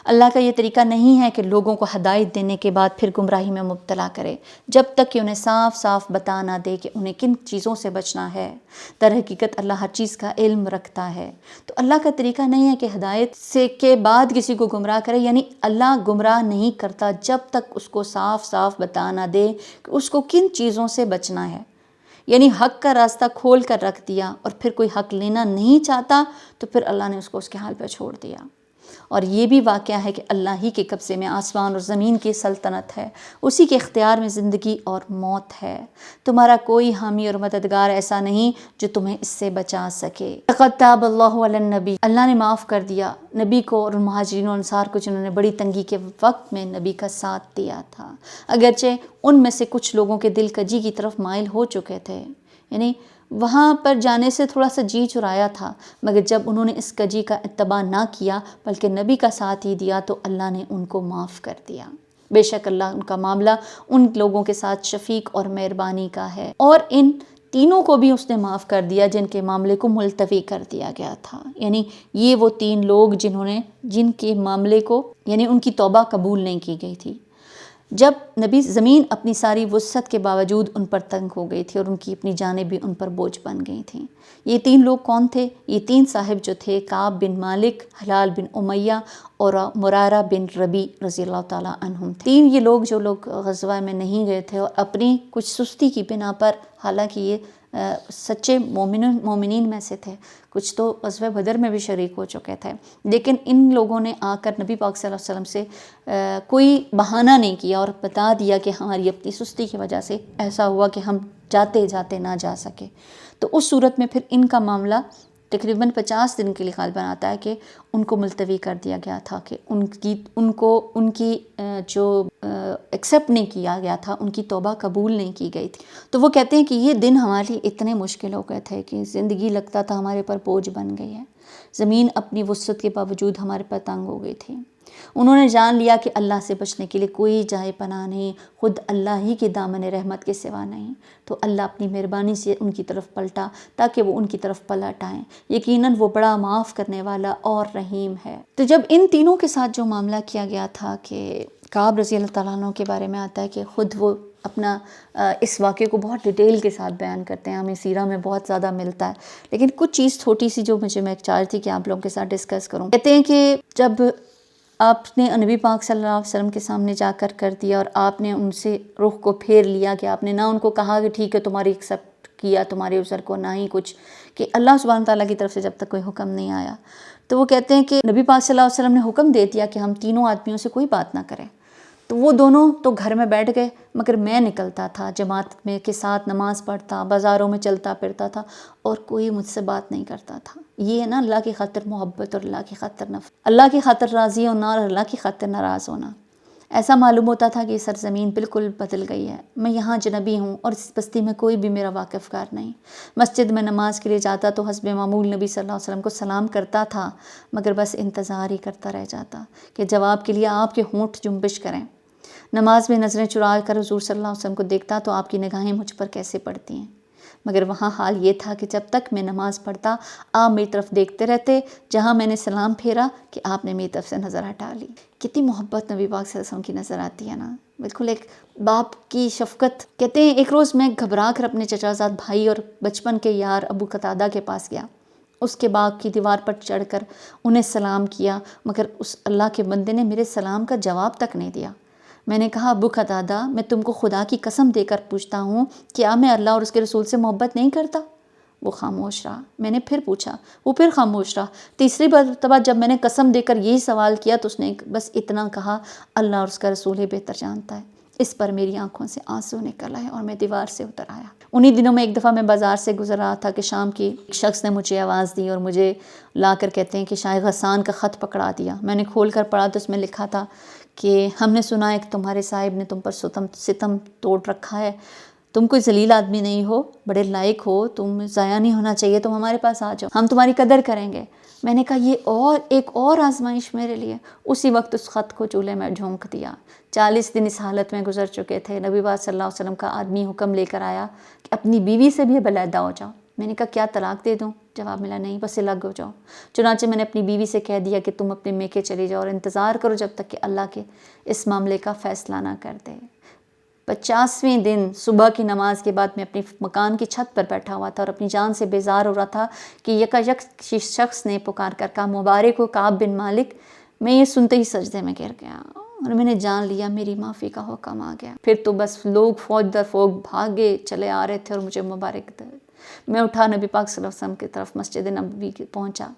اللہ کا یہ طریقہ نہیں ہے کہ لوگوں کو ہدایت دینے کے بعد پھر گمراہی میں مبتلا کرے، جب تک کہ انہیں صاف صاف بتا نہ دے کہ انہیں کن چیزوں سے بچنا ہے۔ در حقیقت اللہ ہر چیز کا علم رکھتا ہے۔ تو اللہ کا طریقہ نہیں ہے کہ ہدایت سے کے بعد کسی کو گمراہ کرے، یعنی اللہ گمراہ نہیں کرتا جب تک اس کو صاف صاف بتا نہ دے کہ اس کو کن چیزوں سے بچنا ہے۔ یعنی حق کا راستہ کھول کر رکھ دیا اور پھر کوئی حق لینا نہیں چاہتا تو پھر اللہ نے اس کو اس کے حال پہ چھوڑ دیا۔ اور یہ بھی واقعہ ہے کہ اللہ ہی کے قبضے میں آسمان اور زمین کی سلطنت ہے، اسی کے اختیار میں زندگی اور موت ہے، تمہارا کوئی حامی اور مددگار ایسا نہیں جو تمہیں اس سے بچا سکے۔ لقد تاب اللہ علی النبی، اللہ نے معاف کر دیا نبی کو اور مہاجرین و انصار کو جنہوں نے بڑی تنگی کے وقت میں نبی کا ساتھ دیا تھا، اگرچہ ان میں سے کچھ لوگوں کے دل کجی کی طرف مائل ہو چکے تھے، یعنی وہاں پر جانے سے تھوڑا سا جی چرایا تھا، مگر جب انہوں نے اس کجی کا اتباع نہ کیا بلکہ نبی کا ساتھ ہی دیا تو اللہ نے ان کو معاف کر دیا۔ بے شک اللہ ان کا معاملہ ان لوگوں کے ساتھ شفیق اور مہربانی کا ہے، اور ان تینوں کو بھی اس نے معاف کر دیا جن کے معاملے کو ملتوی کر دیا گیا تھا، یعنی یہ وہ تین لوگ جن کے معاملے کو یعنی ان کی توبہ قبول نہیں کی گئی تھی، جب نبی زمین اپنی ساری وسعت کے باوجود ان پر تنگ ہو گئی تھی اور ان کی اپنی جانیں بھی ان پر بوجھ بن گئی تھیں۔ یہ تین لوگ کون تھے؟ یہ تین صاحب جو تھے کعب بن مالک، ہلال بن امیہ اور مرارہ بن ربی رضی اللہ تعالیٰ عنہم۔ تین یہ لوگ جو لوگ غزوہ میں نہیں گئے تھے اور اپنی کچھ سستی کی بنا پر، حالانکہ یہ سچے مومنین میں سے تھے، کچھ تو غزوہ بدر میں بھی شریک ہو چکے تھے، لیکن ان لوگوں نے آ کر نبی پاک صلی اللہ علیہ وسلم سے کوئی بہانہ نہیں کیا اور بتا دیا کہ ہماری اپنی سستی کی وجہ سے ایسا ہوا کہ ہم جاتے جاتے نہ جا سکے۔ تو اس صورت میں پھر ان کا معاملہ تقریباً 50 دن کے لیے غالباً آتا ہے کہ ان کو ملتوی کر دیا گیا تھا، کہ ان کی جو ایکسیپٹ نہیں کیا گیا تھا، ان کی توبہ قبول نہیں کی گئی تھی۔ تو وہ کہتے ہیں کہ یہ دن ہمارے لیے اتنے مشکل ہو گئے تھے کہ زندگی لگتا تھا ہمارے پر بوجھ بن گئی ہے، زمین اپنی وسعت کے باوجود ہمارے پر تنگ ہو گئی تھی۔ انہوں نے جان لیا کہ اللہ سے بچنے کے لیے کوئی جائے پناہ نہیں، خود اللہ ہی کے دامن رحمت کے سوا نہیں، تو اللہ اپنی مہربانی سے ان کی طرف پلٹا تاکہ وہ ان کی طرف پلٹ آئیں، یقیناً وہ بڑا معاف کرنے والا اور رحیم ہے۔ تو جب ان تینوں کے ساتھ جو معاملہ کیا گیا تھا کہ کعب رضی اللہ تعالیٰ عنہ کے بارے میں آتا ہے کہ خود وہ اپنا اس واقعے کو بہت ڈیٹیل کے ساتھ بیان کرتے ہیں، ہمیں سیرہ میں بہت زیادہ ملتا ہے، لیکن کچھ چیز چھوٹی سی جو میں چاہ تھی کہ آپ لوگوں کے ساتھ ڈسکس کروں۔ کہتے ہیں کہ جب آپ نے نبی پاک صلی اللہ علیہ وسلم کے سامنے جا کر دیا اور آپ نے ان سے رخ کو پھیر لیا، کہ آپ نے نہ ان کو کہا کہ ٹھیک ہے تمہاری ایکسیپٹ کیا تمہارے عذر کو، نہ ہی کچھ کہ اللہ سبحانہ تعالیٰ کی طرف سے جب تک کوئی حکم نہیں آیا، تو وہ کہتے ہیں کہ نبی پاک صلی اللہ علیہ وسلم نے حکم دے دیا کہ ہم تینوں آدمیوں سے کوئی بات نہ کریں، تو وہ دونوں تو گھر میں بیٹھ گئے، مگر میں نکلتا تھا جماعت میں کے ساتھ نماز پڑھتا، بازاروں میں چلتا پھرتا تھا اور کوئی مجھ سے بات نہیں کرتا تھا۔ یہ ہے نا اللہ کی خاطر محبت اور اللہ کی خاطر نفرت، اللہ کی خاطر راضی ہونا اور اللہ کی خاطر ناراض ہونا۔ ایسا معلوم ہوتا تھا کہ یہ سرزمین بالکل بدل گئی ہے، میں یہاں جنبی ہوں اور اس بستی میں کوئی بھی میرا واقف کار نہیں۔ مسجد میں نماز کے لیے جاتا تو حسب معمول نبی صلی اللہ علیہ وسلم کو سلام کرتا تھا، مگر بس انتظار ہی کرتا رہ جاتا کہ جواب کے لیے آپ کے ہونٹ جنبش کریں۔ نماز میں نظریں چرا کر حضور صلی اللہ علیہ وسلم کو دیکھتا تو آپ کی نگاہیں مجھ پر کیسے پڑتی ہیں، مگر وہاں حال یہ تھا کہ جب تک میں نماز پڑھتا آپ میری طرف دیکھتے رہتے، جہاں میں نے سلام پھیرا کہ آپ نے میری طرف سے نظر ہٹا لی۔ کتنی محبت نبی پاک صلی اللہ علیہ وسلم کی نظر آتی ہے نا، بالکل ایک باپ کی شفقت۔ کہتے ہیں ایک روز میں گھبرا کر اپنے چچا زاد بھائی اور بچپن کے یار ابو قتادہ کے پاس گیا، اس کے باغ کی دیوار پر چڑھ کر انہیں سلام کیا، مگر اس اللہ کے بندے نے میرے سلام کا جواب تک نہیں دیا۔ میں نے کہا ابو قتادہ، میں تم کو خدا کی قسم دے کر پوچھتا ہوں، کیا میں اللہ اور اس کے رسول سے محبت نہیں کرتا؟ وہ خاموش رہا۔ میں نے پھر پوچھا، وہ پھر خاموش رہا۔ تیسری مرتبہ جب میں نے قسم دے کر یہی سوال کیا تو اس نے بس اتنا کہا، اللہ اور اس کا رسول ہی بہتر جانتا ہے۔ اس پر میری آنکھوں سے آنسو نکل آئے اور میں دیوار سے اتر آیا۔ انہی دنوں میں ایک دفعہ میں بازار سے گزر رہا تھا کہ شام کی ایک شخص نے مجھے آواز دی اور مجھے لا کر کہتے ہیں کہ شاہ غسان کا خط پکڑا دیا۔ میں نے کھول کر پڑھا تو اس میں لکھا تھا کہ ہم نے سنا ہے کہ تمہارے صاحب نے تم پر ستم توڑ رکھا ہے، تم کوئی ذلیل آدمی نہیں ہو، بڑے لائق ہو، تم ضائع نہیں ہونا چاہیے، تم ہمارے پاس آ جاؤ، ہم تمہاری قدر کریں گے۔ میں نے کہا یہ ایک اور آزمائش میرے لیے۔ اسی وقت اس خط کو چولہے میں جھونک دیا۔ 40 دن اس حالت میں گزر چکے تھے۔ نبی پاک صلی اللہ علیہ وسلم کا آدمی حکم لے کر آیا کہ اپنی بیوی سے بھی علیحدہ ہو جاؤ۔ میں نے کہا کیا طلاق دے دوں؟ جواب ملا نہیں، بس الگ ہو جاؤ۔ چنانچہ میں نے اپنی بیوی سے کہہ دیا کہ تم اپنے میکے چلی جاؤ اور انتظار کرو جب تک کہ اللہ کے اس معاملے کا فیصلہ نہ کر دے۔ 50ویں دن صبح کی نماز کے بعد میں اپنے مکان کی چھت پر بیٹھا ہوا تھا اور اپنی جان سے بیزار ہو رہا تھا کہ یکایک شخص نے پکار کر کہا مبارک ہو کعب بن مالک۔ میں یہ سنتے ہی سجدے میں گر گیا اور میں نے جان لیا میری معافی کا حکم آ گیا۔ پھر تو بس لوگ فوج در فوج بھاگے چلے آ رہے تھے اور مجھے مبارک دے۔ میں اٹھا نبی پاک صلی اللہ علیہ وسلم کی طرف مسجد نبوی پہنچا۔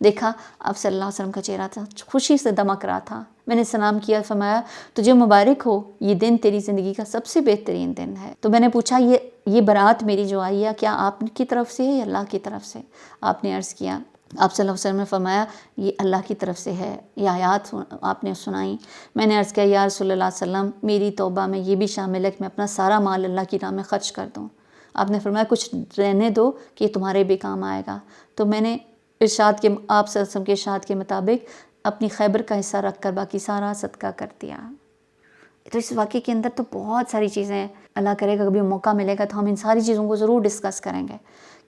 دیکھا آپ صلی اللہ علیہ وسلم کا چہرہ تھا خوشی سے دمک رہا تھا. میں نے سلام کیا, فرمایا تجھے مبارک ہو, یہ دن تیری زندگی کا سب سے بہترین دن ہے. تو میں نے پوچھا یہ برات میری جو آئی ہے کیا آپ کی طرف سے ہے یا اللہ کی طرف سے؟ آپ نے عرض کیا, آپ صلی اللہ علیہ وسلم نے فرمایا یہ اللہ کی طرف سے ہے. یہ آیات آپ نے سنائی. میں نے عرض کیا یا رسول اللہ صلی اللہ علیہ وسلم میری توبہ میں یہ بھی شامل ہے کہ میں اپنا سارا مال اللہ کی راہ میں خرچ کر دوں. آپ نے فرمایا کچھ رہنے دو کہ یہ تمہارے بھی کام آئے گا. تو میں نے آپ صلی اللہ علیہ وسلم کے ارشاد کے مطابق اپنی خیبر کا حصہ رکھ کر باقی سارا صدقہ کر دیا. تو اس واقعے کے اندر تو بہت ساری چیزیں ہیں. اللہ کرے گا کبھی موقع ملے گا تو ہم ان ساری چیزوں کو ضرور ڈسکس کریں گے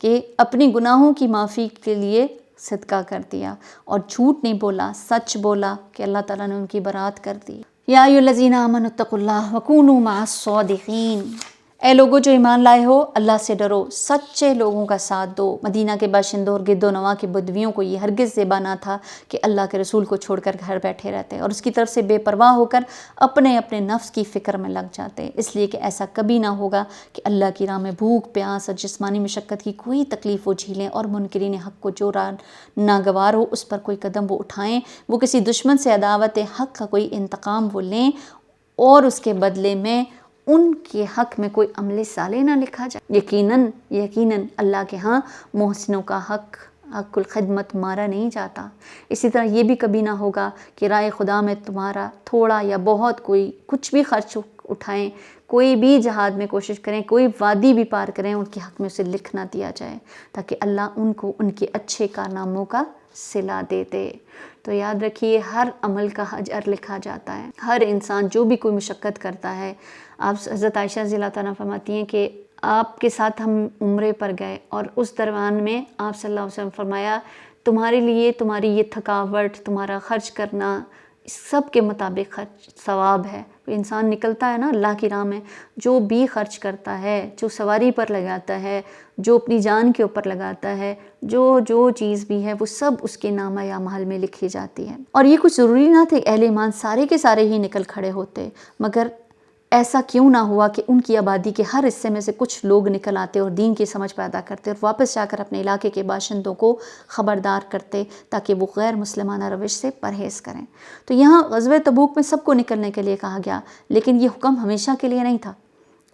کہ اپنی گناہوں کی معافی کے لیے صدقہ کر دیا اور جھوٹ نہیں بولا, سچ بولا کہ اللہ تعالیٰ نے ان کی برات کر دی. یا ایھا الذین آمنوا اتقوا اللہ وکونوا مع الصادقین. اے لوگوں جو ایمان لائے ہو اللہ سے ڈرو, سچے لوگوں کا ساتھ دو. مدینہ کے باشندوں اور گرد و نواح کے بدویوں کو یہ ہرگز زیبا نہ تھا کہ اللہ کے رسول کو چھوڑ کر گھر بیٹھے رہتے اور اس کی طرف سے بے پرواہ ہو کر اپنے اپنے نفس کی فکر میں لگ جاتے, اس لیے کہ ایسا کبھی نہ ہوگا کہ اللہ کی راہ میں بھوک پیاس اور جسمانی مشقت کی کوئی تکلیف وہ جھیلیں اور منکرین حق کو جو راہ ناگوار ہو اس پر کوئی قدم وہ اٹھائیں, وہ کسی دشمن سے عداوت حق کا کوئی انتقام وہ لیں اور اس کے بدلے میں ان کے حق میں کوئی عمل صالح نہ لکھا جائے. یقیناً اللہ کے ہاں محسنوں کا حق الخدمت مارا نہیں جاتا. اسی طرح یہ بھی کبھی نہ ہوگا کہ رائے خدا میں تمہارا تھوڑا یا بہت کوئی کچھ بھی خرچ اٹھائیں, کوئی بھی جہاد میں کوشش کریں, کوئی وادی بھی پار کریں, ان کے حق میں اسے لکھ نہ دیا جائے تاکہ اللہ ان کو ان کے اچھے کارناموں کا صلہ دے دے. تو یاد رکھیے ہر عمل کا اجر لکھا جاتا ہے. ہر انسان جو بھی کوئی مشقت کرتا ہے, آپ حضرت عائشہ رضی اللہ تعالیٰ فرماتی ہیں کہ آپ کے ساتھ ہم عمرے پر گئے اور اس دوران میں آپ صلی اللہ علیہ وسلم فرمایا تمہارے لیے تمہاری یہ تھکاوٹ, تمہارا خرچ کرنا سب کے مطابق خرچ ثواب ہے. انسان نکلتا ہے نا اللہ کی راہ میں, جو بھی خرچ کرتا ہے, جو سواری پر لگاتا ہے, جو اپنی جان کے اوپر لگاتا ہے, جو چیز بھی ہے وہ سب اس کے نامہ اعمال میں لکھی جاتی ہے. اور یہ کچھ ضروری نہ تھے اہل ایمان سارے کے سارے ہی نکل کھڑے ہوتے, مگر ایسا کیوں نہ ہوا کہ ان کی آبادی کے ہر حصے میں سے کچھ لوگ نکل آتے اور دین کی سمجھ پیدا کرتے اور واپس جا کر اپنے علاقے کے باشندوں کو خبردار کرتے تاکہ وہ غیر مسلمانہ روش سے پرہیز کریں. تو یہاں غزوہ تبوک میں سب کو نکلنے کے لیے کہا گیا, لیکن یہ حکم ہمیشہ کے لیے نہیں تھا.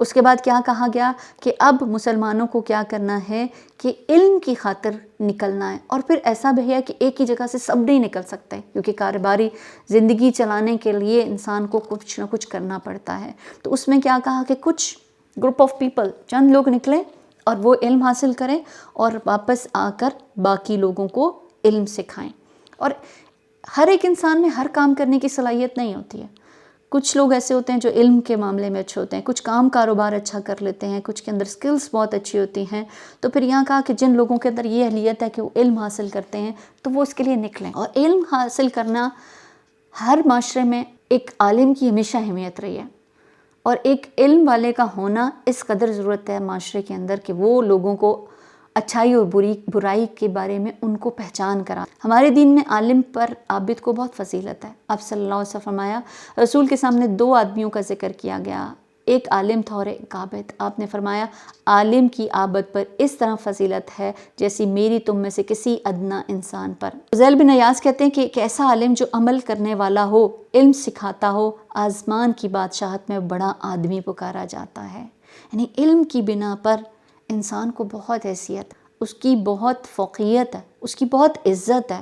اس کے بعد کیا کہا گیا کہ اب مسلمانوں کو کیا کرنا ہے کہ علم کی خاطر نکلنا ہے. اور پھر ایسا بھی ہے کہ ایک ہی جگہ سے سب نہیں نکل سکتے کیونکہ کاروباری زندگی چلانے کے لیے انسان کو کچھ نہ کچھ کرنا پڑتا ہے. تو اس میں کیا کہا کہ کچھ گروپ آف پیپل, چند لوگ نکلیں اور وہ علم حاصل کریں اور واپس آ کر باقی لوگوں کو علم سکھائیں. اور ہر ایک انسان میں ہر کام کرنے کی صلاحیت نہیں ہوتی ہے. کچھ لوگ ایسے ہوتے ہیں جو علم کے معاملے میں اچھے ہوتے ہیں, کچھ کاروبار اچھا کر لیتے ہیں, کچھ کے اندر سکلز بہت اچھی ہوتی ہیں. تو پھر یہاں کہا کہ جن لوگوں کے اندر یہ اہلیت ہے کہ وہ علم حاصل کرتے ہیں تو وہ اس کے لیے نکلیں. اور علم حاصل کرنا ہر معاشرے میں ایک عالم کی ہمیشہ اہمیت رہی ہے, اور ایک علم والے کا ہونا اس قدر ضرورت ہے معاشرے کے اندر کہ وہ لوگوں کو اچھائی اور برائی کے بارے میں ان کو پہچان کرا. ہمارے دین میں عالم پر عابد کو بہت فضیلت ہے. آپ صلی اللہ علیہ وسلم فرمایا رسول کے سامنے 2 آدمیوں کا ذکر کیا گیا, ایک عالم تھا اور ایک عابد. آپ نے فرمایا عالم کی عابد پر اس طرح فضیلت ہے جیسی میری تم میں سے کسی ادنا انسان پر. فضیل بن عیاض کہتے ہیں کہ ایک ایسا عالم جو عمل کرنے والا ہو, علم سکھاتا ہو, آسمان کی بادشاہت میں بڑا آدمی پکارا جاتا ہے. یعنی علم کی بنا پر انسان کو بہت حیثیت, اس کی بہت فوقیت ہے, اس کی بہت عزت ہے.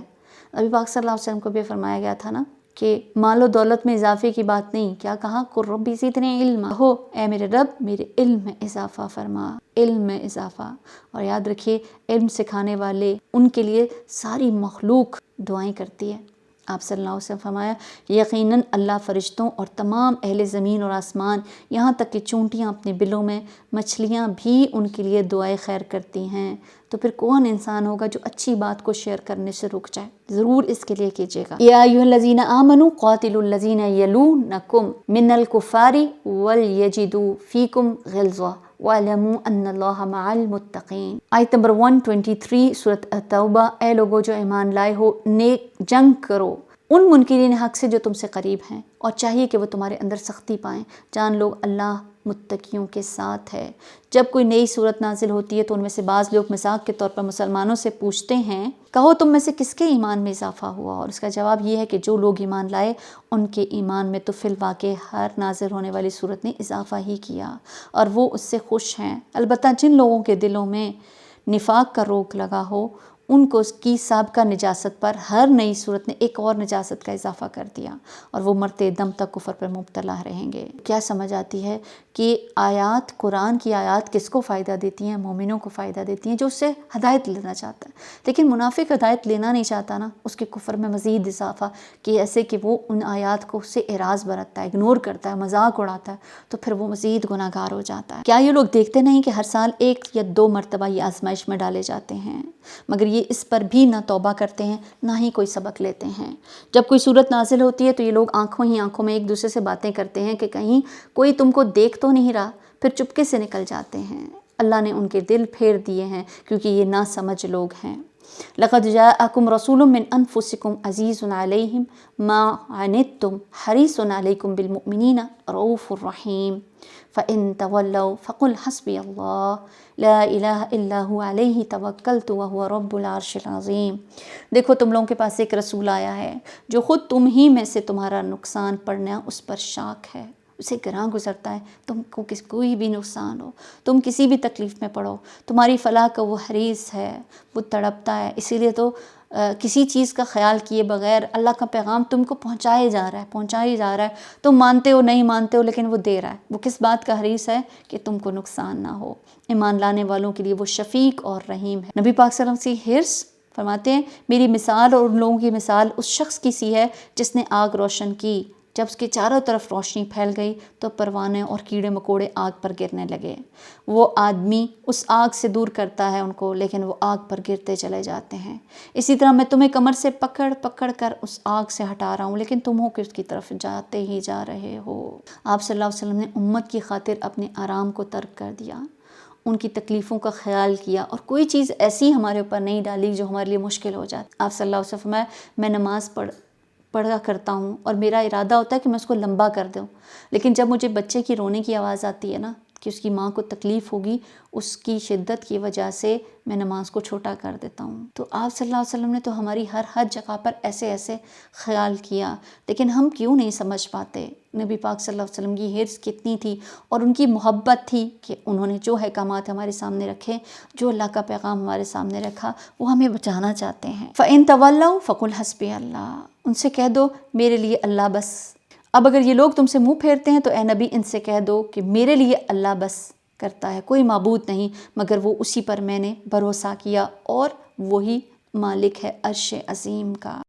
نبی پاک صلی اللہ علیہ وسلم کو بھی فرمایا گیا تھا نا کہ مال و دولت میں اضافے کی بات نہیں, کیا کہا قل رب زدنی علما, ہو اے میرے رب میرے علم میں اضافہ فرما, علم میں اضافہ. اور یاد رکھیے علم سکھانے والے ان کے لیے ساری مخلوق دعائیں کرتی ہے. آپ صلی اللہ علیہ وسلم فرمایا یقیناً اللہ فرشتوں اور تمام اہل زمین اور آسمان, یہاں تک کہ چونٹیاں اپنے بلوں میں, مچھلیاں بھی ان کے لیے دعائیں خیر کرتی ہیں. تو پھر کون انسان ہوگا جو اچھی بات کو شیئر کرنے سے رک جائے؟ ضرور اس کے لیے کیجیے گا. یا ایھا الذین آمنوا قاتلوا الذین یلونکم من الکفار ولیجدوا فیکم غلظہ وَاعْلَمُوا أَنَّ اللَّهَ مَعَ الْمُتَّقِينَ. آیت نمبر 123 سورۃ التوبہ. اے لوگو جو ایمان لائے ہو نیک جنگ کرو ان منکرین حق سے جو تم سے قریب ہیں, اور چاہیے کہ وہ تمہارے اندر سختی پائیں. جان لو اللہ متقیوں کے ساتھ ہے۔ جب کوئی نئی صورت نازل ہوتی ہے تو ان میں سے بعض لوگ مذاق کے طور پر مسلمانوں سے پوچھتے ہیں کہو تم میں سے کس کے ایمان میں اضافہ ہوا، اور اس کا جواب یہ ہے کہ جو لوگ ایمان لائے ان کے ایمان میں تو فی الواقع ہر نازل ہونے والی صورت نے اضافہ ہی کیا اور وہ اس سے خوش ہیں۔ البتہ جن لوگوں کے دلوں میں نفاق کا روک لگا ہو ان کو اس کی سابقہ نجاست پر ہر نئی صورت نے ایک اور نجاست کا اضافہ کر دیا اور وہ مرتے دم تک کفر پر مبتلا رہیں گے۔ کیا سمجھ آتی ہے کہ آیات، قرآن کی آیات کس کو فائدہ دیتی ہیں؟ مومنوں کو فائدہ دیتی ہیں جو اس سے ہدایت لینا چاہتا ہے، لیکن منافق ہدایت لینا نہیں چاہتا نا، اس کے کفر میں مزید اضافہ کہ ایسے کہ وہ ان آیات کو اس سے اعراض برتتا ہے، اگنور کرتا ہے، مذاق اڑاتا ہے، تو پھر وہ مزید گناہ گار ہو جاتا ہے۔ کیا یہ لوگ دیکھتے نہیں کہ ہر سال 1 یا 2 مرتبہ یہ آزمائش میں ڈالے جاتے ہیں، مگر یہ اس پر بھی نہ توبہ کرتے ہیں نہ ہی کوئی سبق لیتے ہیں۔ جب کوئی صورت نازل ہوتی ہے تو یہ لوگ آنکھوں ہی آنکھوں میں ایک دوسرے سے باتیں کرتے ہیں کہ کہیں کوئی تم کو دیکھ تو نہیں رہا، پھر چپکے سے نکل جاتے ہیں۔ اللہ نے ان کے دل پھیر دیے ہیں کیونکہ یہ نہ سمجھ لوگ ہیں۔ لقد جاءکم رسول من انفسکم عزیز علیہ ما عنتم حریص علیکم بالمؤمنین رؤوف الرحیم فإن تولوا فقل حسبی اللہ لا الہ الا هو علیہ توکلت وهو رب العرش العظیم۔ دیکھو تم لوگوں کے پاس ایک رسول آیا ہے جو خود تم ہی میں سے تمہارا نقصان پڑنا اس پر شاک ہے، اسے گراں گزرتا ہے تم کو کوئی بھی نقصان ہو، تم کسی بھی تکلیف میں پڑو، تمہاری فلاح کا وہ حریص ہے، وہ تڑپتا ہے، اسی لیے تو کسی چیز کا خیال کیے بغیر اللہ کا پیغام تم کو پہنچائے جا رہا ہے، تم مانتے ہو نہیں مانتے ہو لیکن وہ دے رہا ہے۔ وہ کس بات کا حریص ہے؟ کہ تم کو نقصان نہ ہو۔ ایمان لانے والوں کے لیے وہ شفیق اور رحیم ہے۔ نبی پاک صلی اللہ علیہ وسلم سے حرص فرماتے ہیں میری مثال اور ان لوگوں کی مثال اس شخص کی سی ہے جس نے آگ روشن کی، جب اس کے چاروں طرف روشنی پھیل گئی تو پروانے اور کیڑے مکوڑے آگ پر گرنے لگے۔ وہ آدمی اس آگ سے دور کرتا ہے ان کو لیکن وہ آگ پر گرتے چلے جاتے ہیں۔ اسی طرح میں تمہیں کمر سے پکڑ پکڑ کر اس آگ سے ہٹا رہا ہوں لیکن تم ہو کہ اس کی طرف جاتے ہی جا رہے ہو۔ آپ صلی اللہ علیہ وسلم نے امت کی خاطر اپنے آرام کو ترک کر دیا، ان کی تکلیفوں کا خیال کیا اور کوئی چیز ایسی ہمارے اوپر نہیں ڈالی جو ہمارے لیے مشکل ہو جاتی۔ آپ صلی اللہ علیہ وسلم فرمایا میں نماز پڑھا کرتا ہوں اور میرا ارادہ ہوتا ہے کہ میں اس کو لمبا کر دوں، لیکن جب مجھے بچے کی رونے کی آواز آتی ہے نا کہ اس کی ماں کو تکلیف ہوگی، اس کی شدت کی وجہ سے میں نماز کو چھوٹا کر دیتا ہوں۔ تو آپ صلی اللہ علیہ وسلم نے تو ہماری ہر جگہ پر ایسے خیال کیا، لیکن ہم کیوں نہیں سمجھ پاتے؟ نبی پاک صلی اللہ علیہ وسلم کی حرص کتنی تھی اور ان کی محبت تھی کہ انہوں نے جو احکامات ہمارے سامنے رکھے، جو اللہ کا پیغام ہمارے سامنے رکھا، وہ ہمیں بچانا چاہتے ہیں۔ فَإِن تَوَلَّوْا فَقُلْ حَسْبِيَ اللَّهُ، ان سے کہہ دو میرے لیے اللہ بس۔ اب اگر یہ لوگ تم سے منہ پھیرتے ہیں تو اے نبی ان سے کہہ دو کہ میرے لیے اللہ بس کرتا ہے، کوئی معبود نہیں مگر وہ اسی پر میں نے بھروسہ کیا اور وہی مالک ہے عرش عظیم کا۔